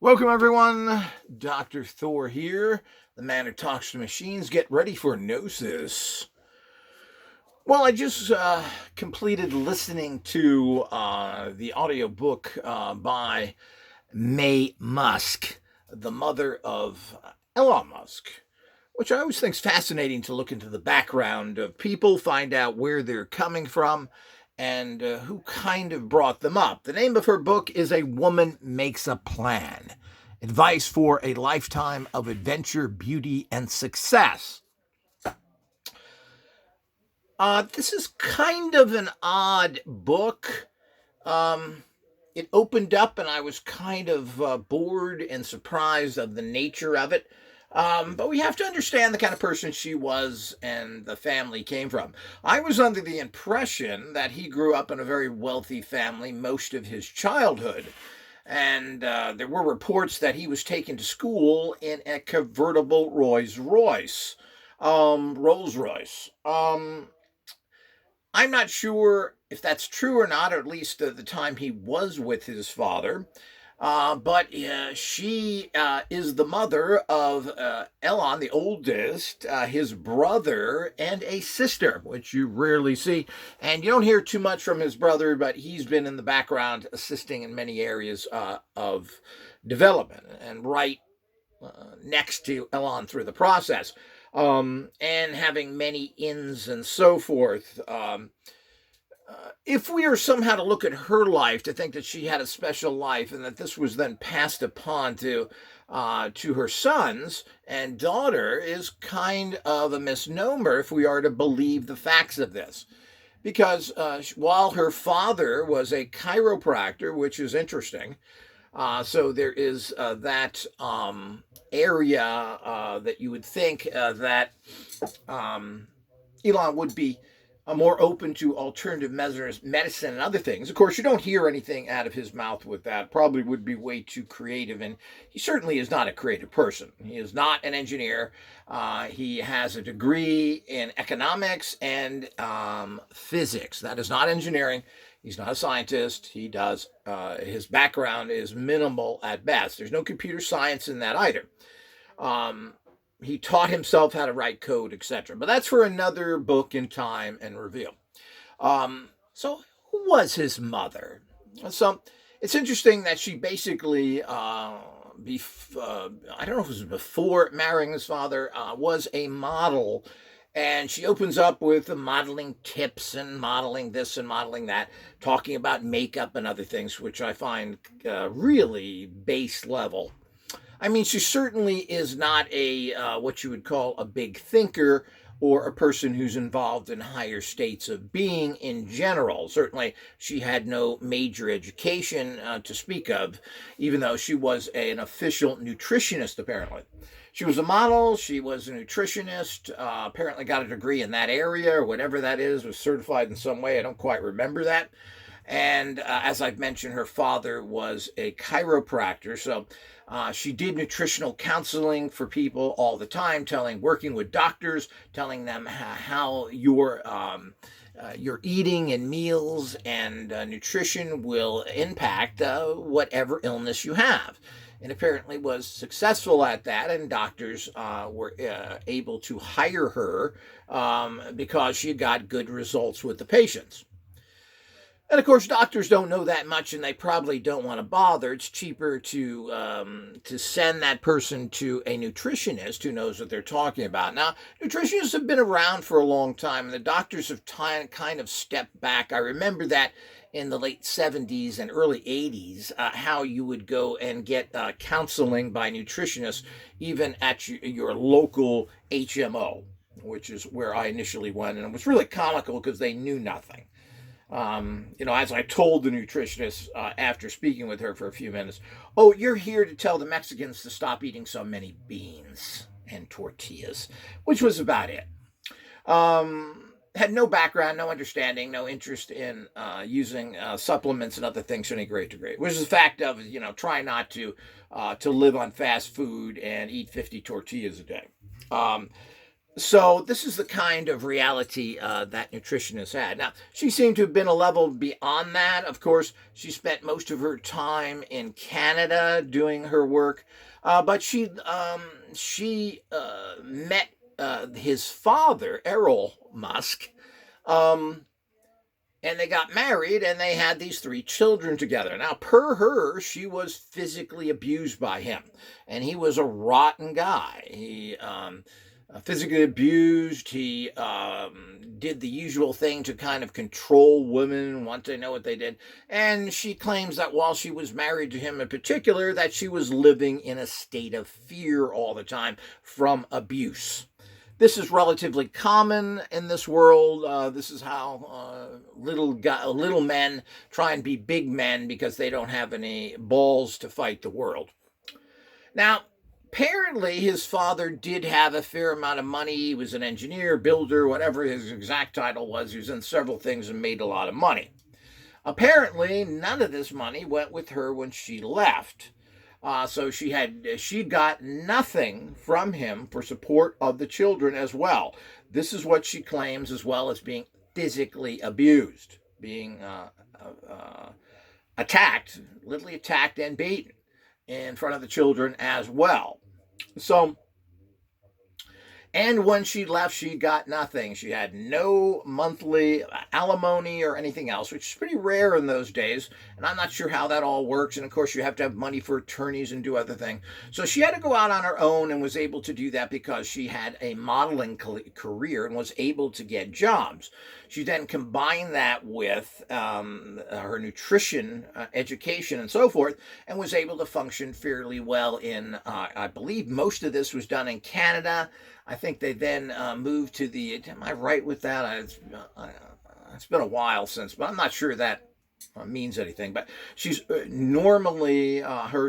Welcome, everyone. Dr. Thor here, the man who talks to machines. Get ready for Gnosis. Well, I just completed listening to the audiobook by Maye Musk, the mother of Elon Musk, which I always think is fascinating to look into the background of people, find out where they're coming from, and who kind of brought them up. The name of her book is A Woman Makes a Plan. Advice for a Lifetime of Adventure, Beauty, and Success. This is kind of an odd book. It opened up and I was kind of bored and surprised of the nature of it. But we have to understand the kind of person she was and the family came from. I was under the impression that he grew up in a very wealthy family most of his childhood. And there were reports that he was taken to school in a convertible Rolls Royce. I'm not sure if that's true or not, or at least the time he was with his father. But she is the mother of Elon, the oldest, his brother, and a sister, which you rarely see. And you don't hear too much from his brother, but he's been in the background assisting in many areas of development and right next to Elon through the process, and having many ins and so forth. If we are somehow to look at her life to think that she had a special life and that this was then passed upon to her sons and daughter is kind of a misnomer if we are to believe the facts of this. Because while her father was a chiropractor, which is interesting, so there is that area that you would think that Elon would be more open to alternative medicine and other things. Of course, you don't hear anything out of his mouth with that. Probably would be way too creative, and he certainly is not a creative person. He is not an engineer. He has a degree in economics and physics. That is not engineering. He's not a scientist. He does, his background is minimal at best. There's no computer science in that either. He taught himself how to write code, etc. But that's for another book in time and reveal. So who was his mother? So it's interesting that she basically, I don't know if it was before marrying his father, was a model. And she opens up with the modeling tips and modeling this and modeling that, talking about makeup and other things, which I find really base level. I mean, she certainly is not a what you would call a big thinker or a person who's involved in higher states of being in general. Certainly, she had no major education to speak of, even though she was an official nutritionist, apparently. She was a model, she was a nutritionist, apparently got a degree in that area or whatever that is, was certified in some way. I don't quite remember that. And as I've mentioned, her father was a chiropractor. So she did nutritional counseling for people all the time, working with doctors, telling them how your eating and meals and nutrition will impact whatever illness you have. And apparently was successful at that, and doctors were able to hire her because she got good results with the patients. And of course, doctors don't know that much, and they probably don't want to bother. It's cheaper to send that person to a nutritionist who knows what they're talking about. Now, nutritionists have been around for a long time, and the doctors have kind of stepped back. I remember that in the late 70s and early 80s, how you would go and get counseling by nutritionists, even at your local HMO, which is where I initially went, and it was really comical because they knew nothing. As I told the nutritionist after speaking with her for a few minutes, oh, you're here to tell the Mexicans to stop eating so many beans and tortillas, which was about it. Had no background, no understanding, no interest in using supplements and other things to any great degree, which is the fact of, try not to live on fast food and eat 50 tortillas a day. So this is the kind of reality that nutritionists had. Now, she seemed to have been a level beyond that. Of course, she spent most of her time in Canada doing her work, but she met his father, Errol Musk, um, and they got married and they had these three children together. Now, per her, she was physically abused by him, and he was a rotten guy. He physically abused. He did the usual thing to kind of control women once they know what they did. And she claims that while she was married to him in particular, that she was living in a state of fear all the time from abuse. This is relatively common in this world. This is how little men try and be big men because they don't have any balls to fight the world. Now, apparently, his father did have a fair amount of money. He was an engineer, builder, whatever his exact title was. He was in several things and made a lot of money. Apparently, none of this money went with her when she left. So she got nothing from him for support of the children as well. This is what she claims, as well as being physically abused, being attacked, literally attacked and beaten in front of the children as well. So, and when she left, she got nothing. She had no monthly alimony or anything else, which is pretty rare in those days. And I'm not sure how that all works. And of course, you have to have money for attorneys and do other things. So she had to go out on her own and was able to do that because she had a modeling career and was able to get jobs. She then combined that with her nutrition education and so forth, and was able to function fairly well in, I believe most of this was done in Canada. I think they then moved to the. Am I right with that? It's been a while since, but I'm not sure that means anything. But she's normally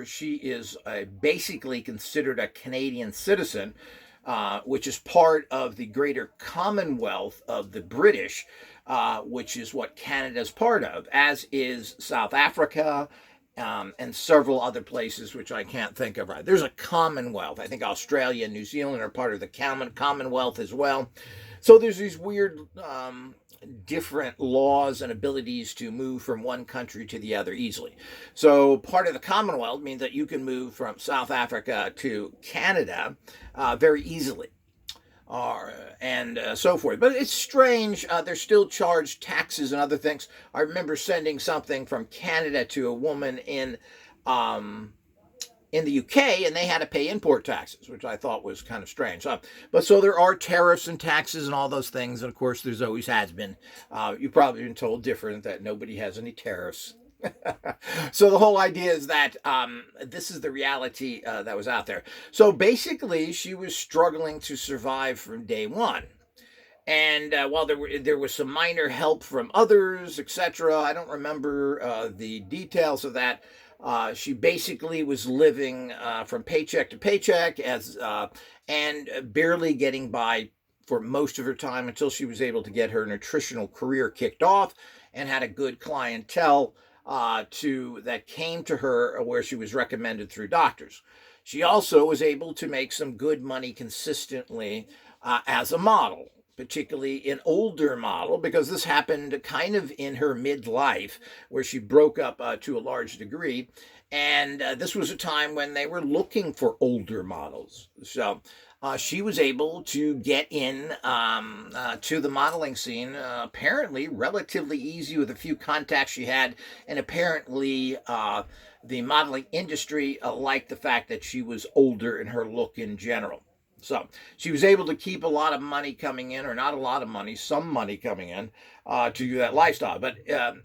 she is basically considered a Canadian citizen, which is part of the greater Commonwealth of the British, which is what Canada is part of, as is South Africa, and several other places which I can't think of. Right, there's a Commonwealth. I think Australia and New Zealand are part of the Commonwealth as well. So there's these weird different laws and abilities to move from one country to the other easily. So part of the Commonwealth means that you can move from South Africa to Canada very easily. And so forth. But it's strange. They're still charged taxes and other things. I remember sending something from Canada to a woman in the UK, and they had to pay import taxes, which I thought was kind of strange. But so there are tariffs and taxes and all those things. And of course, there's always has been. You've probably been told different, that nobody has any tariffs. So the whole idea is that this is the reality that was out there. So basically, she was struggling to survive from day one. And while there was some minor help from others, etc., I don't remember the details of that. She basically was living from paycheck to paycheck and barely getting by for most of her time until she was able to get her nutritional career kicked off and had a good clientele that came to her where she was recommended through doctors. She also was able to make some good money consistently as a model, particularly an older model, because this happened kind of in her midlife where she broke up to a large degree. And this was a time when they were looking for older models. So she was able to get in to the modeling scene, apparently relatively easy with a few contacts she had. And apparently the modeling industry liked the fact that she was older in her look in general. So she was able to keep a lot of money coming in, or not a lot of money, some money coming in to do that lifestyle. But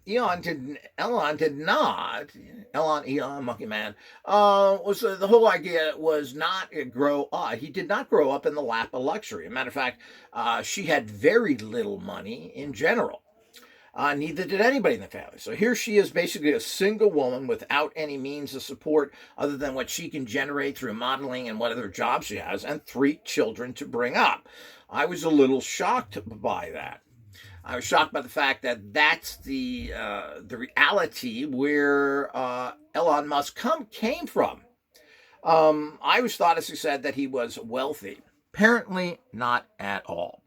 Elon did not. Elon, Monkey Man, was the whole idea was not grow up. He did not grow up in the lap of luxury. As a matter of fact, she had very little money in general. Neither did anybody in the family. So here she is, basically a single woman without any means of support other than what she can generate through modeling and whatever job she has, and three children to bring up. I was a little shocked by that. I was shocked by the fact that that's the reality where Elon Musk came from. I always thought, as he said, that he was wealthy. Apparently not at all.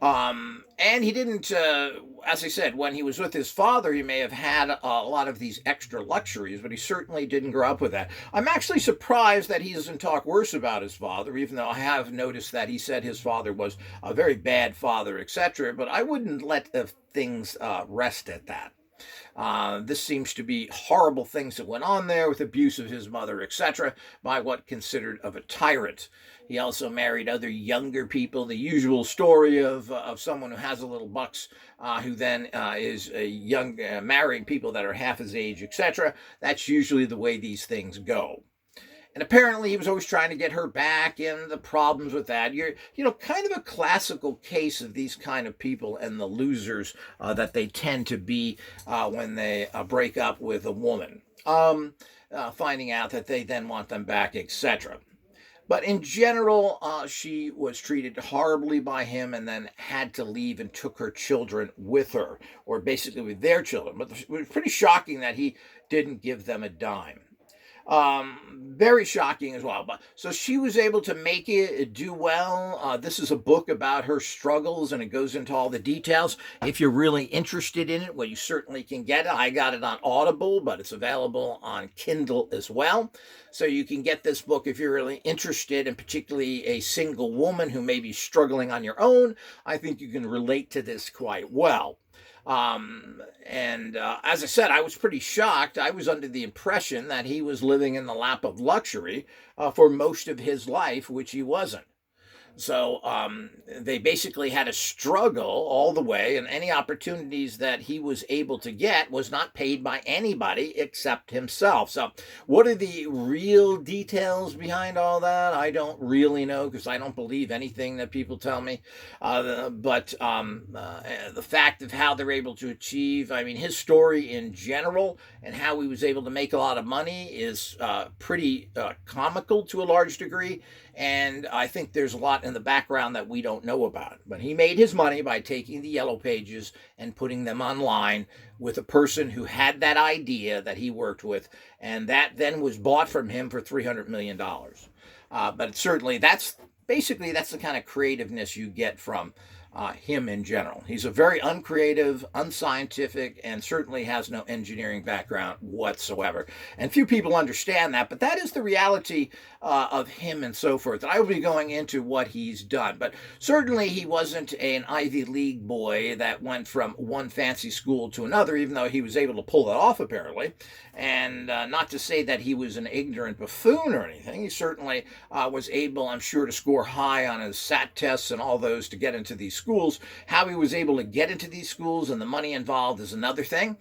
And he didn't, as I said, when he was with his father, he may have had a lot of these extra luxuries, but he certainly didn't grow up with that. I'm actually surprised that he doesn't talk worse about his father, even though I have noticed that he said his father was a very bad father, etc. But I wouldn't let things rest at that. This seems to be horrible things that went on there with abuse of his mother, etc., by what considered of a tyrant. He also married other younger people. The usual story of someone who has a little bucks, who then is a young marrying people that are half his age, etc. That's usually the way these things go. And apparently he was always trying to get her back, and the problems with that. Kind of a classical case of these kind of people and the losers that they tend to be when they break up with a woman. Finding out that they then want them back, etc. But in general, she was treated horribly by him and then had to leave and took her children with her, or basically with their children. But it was pretty shocking that he didn't give them a dime. Very shocking as well. But so she was able to make it do well. This is a book about her struggles, and it goes into all the details. If you're really interested in it, well, you certainly can get it. I got it on Audible, but it's available on Kindle as well. So you can get this book if you're really interested, and particularly a single woman who may be struggling on your own. I think you can relate to this quite well. And as I said, I was pretty shocked. I was under the impression that he was living in the lap of luxury for most of his life, which he wasn't. So they basically had to struggle all the way, and any opportunities that he was able to get was not paid by anybody except himself. So what are the real details behind all that? I don't really know, because I don't believe anything that people tell me. But the fact of how they're able to achieve, I mean, his story in general and how he was able to make a lot of money is pretty comical to a large degree. And I think there's a lot in the background that we don't know about. But he made his money by taking the yellow pages and putting them online with a person who had that idea that he worked with, and that then was bought from him for $300 million. But certainly that's the kind of creativeness you get from him in general. He's a very uncreative, unscientific, and certainly has no engineering background whatsoever. And few people understand that, but that is the reality of him and so forth. And I will be going into what he's done. But certainly he wasn't an Ivy League boy that went from one fancy school to another, even though he was able to pull that off, apparently. And not to say that he was an ignorant buffoon or anything. He certainly was able, I'm sure, to score high on his SAT tests and all those to get into these schools. How he was able to get into these schools and the money involved is another thing.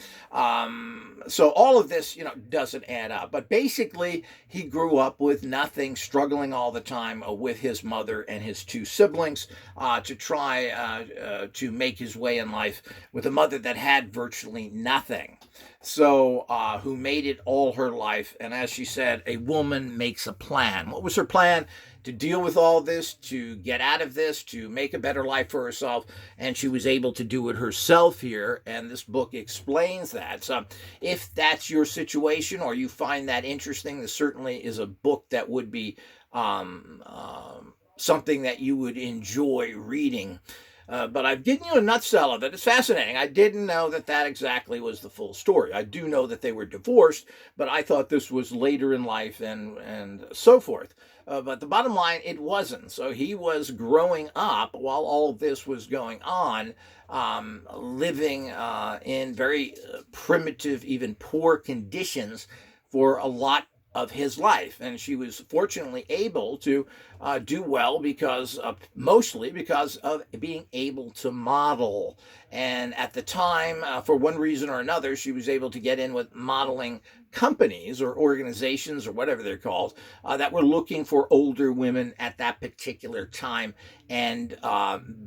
So all of this, doesn't add up. But basically, he grew up with nothing, struggling all the time with his mother and his two siblings to try to make his way in life with a mother that had virtually nothing. So, who made it all her life. And as she said, a woman makes a plan. What was her plan? To deal with all this, to get out of this, to make a better life for herself. And she was able to do it herself here. And this book explains that. So if that's your situation or you find that interesting, this certainly is a book that would be something that you would enjoy reading. But I've given you a nutshell of it. It's fascinating. I didn't know that exactly was the full story. I do know that they were divorced, but I thought this was later in life and so forth. But the bottom line, it wasn't. So he was growing up while all of this was going on, living in very primitive, even poor conditions for a lot of his life. And she was fortunately able to do well mostly because of being able to model. And at the time, for one reason or another, she was able to get in with modeling companies or organizations or whatever they're called that were looking for older women at that particular time. And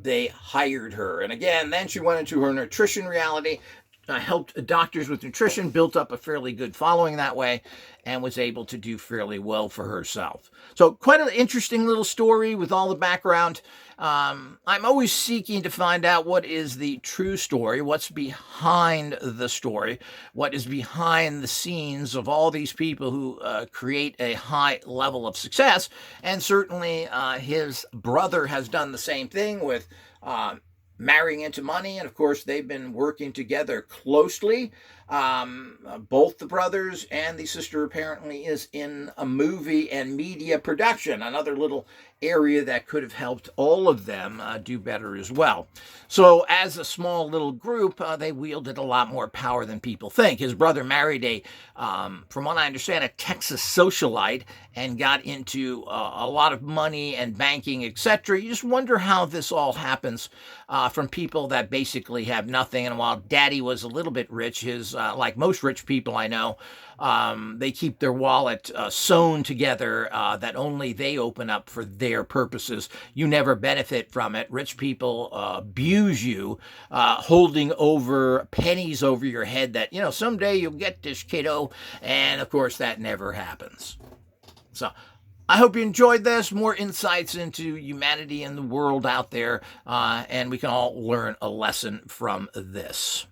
they hired her. And again, then she went into her nutrition reality, helped doctors with nutrition, built up a fairly good following that way, and was able to do fairly well for herself. So quite an interesting little story with all the background. I'm always seeking to find out what is the true story, what's behind the story, what is behind the scenes of all these people who create a high level of success. And certainly his brother has done the same thing with marrying into money, and of course they've been working together closely. Both the brothers and the sister apparently is in a movie and media production, another little area that could have helped all of them do better as well. So as a small little group, they wielded a lot more power than people think. His brother married from what I understand, a Texas socialite and got into a lot of money and banking, etc. You just wonder how this all happens from people that basically have nothing. And while Daddy was a little bit rich, his like most rich people I know, they keep their wallet sewn together that only they open up for their purposes. You never benefit from it. Rich people abuse you, holding over pennies over your head that, someday you'll get this, kiddo. And of course, that never happens. So I hope you enjoyed this. More insights into humanity and the world out there, and we can all learn a lesson from this.